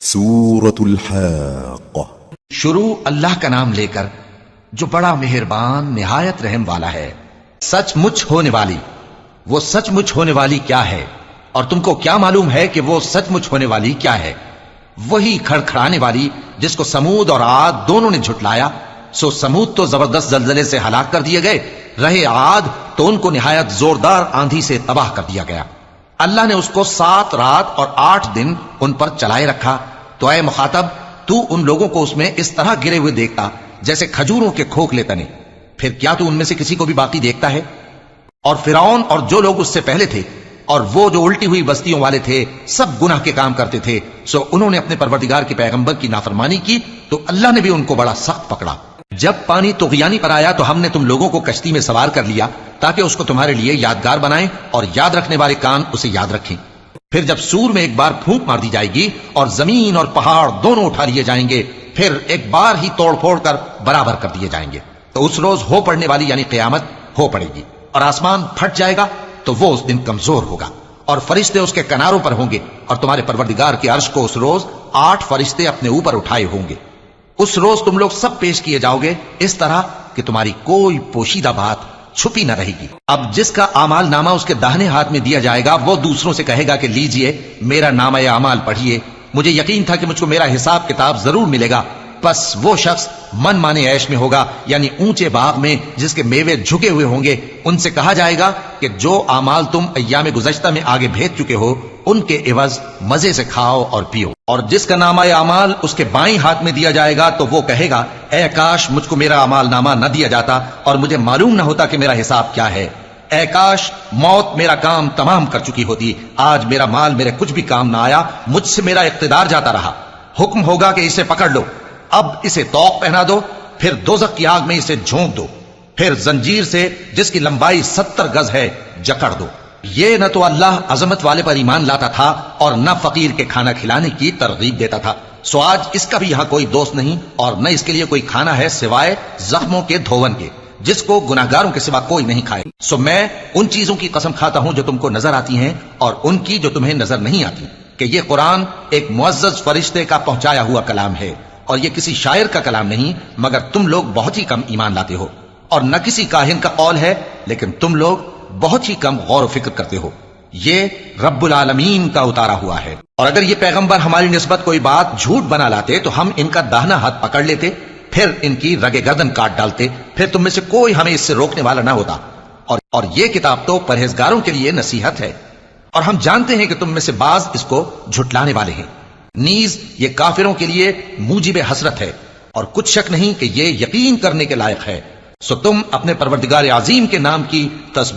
سورة الحاقة۔ شروع اللہ کا نام لے کر جو بڑا مہربان نہایت رحم والا ہے۔ سچ مچ ہونے والی، وہ سچ مچ ہونے والی کیا ہے؟ اور تم کو کیا معلوم ہے کہ وہ سچ مچ ہونے والی کیا ہے؟ وہی کھڑکھڑانے والی جس کو سمود اور عاد دونوں نے جھٹلایا۔ سو سمود تو زبردست زلزلے سے ہلاک کر دیے گئے، رہے عاد تو ان کو نہایت زوردار آندھی سے تباہ کر دیا گیا۔ اللہ نے اس کو 7 رات اور 8 دن ان پر چلائے رکھا۔ تو اے مخاطب، تو ان لوگوں کو اس میں اس طرح گرے ہوئے دیکھتا جیسے کھجوروں کے کھوکھلے تنے، پھر کیا تو ان میں سے کسی کو بھی باقی دیکھتا ہے؟ اور فرعون اور جو لوگ اس سے پہلے تھے اور وہ جو الٹی ہوئی بستیوں والے تھے، سب گناہ کے کام کرتے تھے، سو انہوں نے اپنے پروردگار کے پیغمبر کی نافرمانی کی تو اللہ نے بھی ان کو بڑا سخت پکڑا۔ جب پانی طغیانی پر آیا تو ہم نے تم لوگوں کو کشتی میں سوار کر لیا تاکہ اس کو تمہارے لیے یادگار بنائیں اور یاد رکھنے والے کان اسے یاد رکھیں۔ پھر جب سور میں ایک بار پھونک مار دی جائے گی اور زمین اور پہاڑ دونوں اٹھا لیے جائیں گے، پھر ایک بار ہی توڑ پھوڑ کر برابر کر دیے جائیں گے، تو اس روز ہو پڑنے والی یعنی قیامت ہو پڑے گی، اور آسمان پھٹ جائے گا تو وہ اس دن کمزور ہوگا، اور فرشتے اس کے کناروں پر ہوں گے، اور تمہارے پروردگار کے عرش کو اس روز 8 فرشتے اپنے اوپر اٹھائے ہوں گے۔ اس روز تم لوگ سب پیش کیے جاؤ گے اس طرح کہ تمہاری کوئی پوشیدہ بات چھپی نہ رہے گی۔ اب جس کا اعمال نامہ اس کے داہنے ہاتھ میں دیا جائے گا وہ دوسروں سے کہے گا کہ لیجئے میرا نامہ اعمال پڑھیے، مجھے یقین تھا کہ مجھ کو میرا حساب کتاب ضرور ملے گا۔ بس وہ شخص من مانے عیش میں ہوگا، یعنی اونچے باغ میں جس کے میوے جھکے ہوئے ہوں گے۔ ان سے کہا جائے گا کہ جو اعمال تم ایام گزشتہ میں آگے بھیج چکے ہو ان کے عوض مزے سے کھاؤ اور پیو۔ اور جس کا نامہ اعمال اس کے بائیں ہاتھ میں دیا جائے گا تو وہ کہے گا اے کاش مجھ کو میرا اعمال نامہ نہ دیا جاتا اور مجھے معلوم نہ ہوتا کہ میرا حساب کیا ہے۔ اے کاش موت میرا کام تمام کر چکی ہوتی، آج میرا مال میرے کچھ بھی کام نہ آیا، مجھ سے میرا اقتدار جاتا رہا۔ حکم ہوگا کہ اسے پکڑ لو، اب اسے طوق پہنا دو، پھر دوزخ کی آگ میں اسے جھونک دو، پھر زنجیر سے جس کی لمبائی 70 گز ہے جکڑ دو۔ یہ نہ تو اللہ عظمت والے پر ایمان لاتا تھا اور نہ فقیر کے کھانا کھلانے کی ترغیب دیتا تھا، سو آج اس کا بھی یہاں کوئی دوست نہیں اور نہ اس کے لیے کوئی کھانا ہے سوائے زخموں کے دھون کے، جس کو گناہگاروں کے سوا کوئی نہیں کھائے۔ سو میں ان چیزوں کی قسم کھاتا ہوں جو تم کو نظر آتی ہیں اور ان کی جو تمہیں نظر نہیں آتی، کہ یہ قرآن ایک معزز فرشتے کا پہنچایا ہوا کلام ہے، اور یہ کسی شاعر کا کلام نہیں، مگر تم لوگ بہت ہی کم ایمان لاتے ہو، اور نہ کسی کاہن کا قول ہے، لیکن تم لوگ بہت ہی کم غور و فکر کرتے ہو۔ یہ رب العالمین کا اتارا ہوا ہے۔ اور اگر یہ پیغمبر ہماری نسبت کوئی بات جھوٹ بنا لاتے تو ہم ان کا داہنا ہاتھ پکڑ لیتے، پھر ان کی رگے گردن کاٹ ڈالتے، پھر تم میں سے کوئی ہمیں اس سے روکنے والا نہ ہوتا۔ اور یہ کتاب تو پرہیزگاروں کے لیے نصیحت ہے، اور ہم جانتے ہیں کہ تم میں سے بعض اس کو جھٹلانے والے ہیں۔ نیز یہ کافروں کے لیے موجب حسرت ہے، اور کچھ شک نہیں کہ یہ یقین کرنے کے لائق ہے۔ سو تم اپنے پروردگار عظیم کے نام کی تسبیح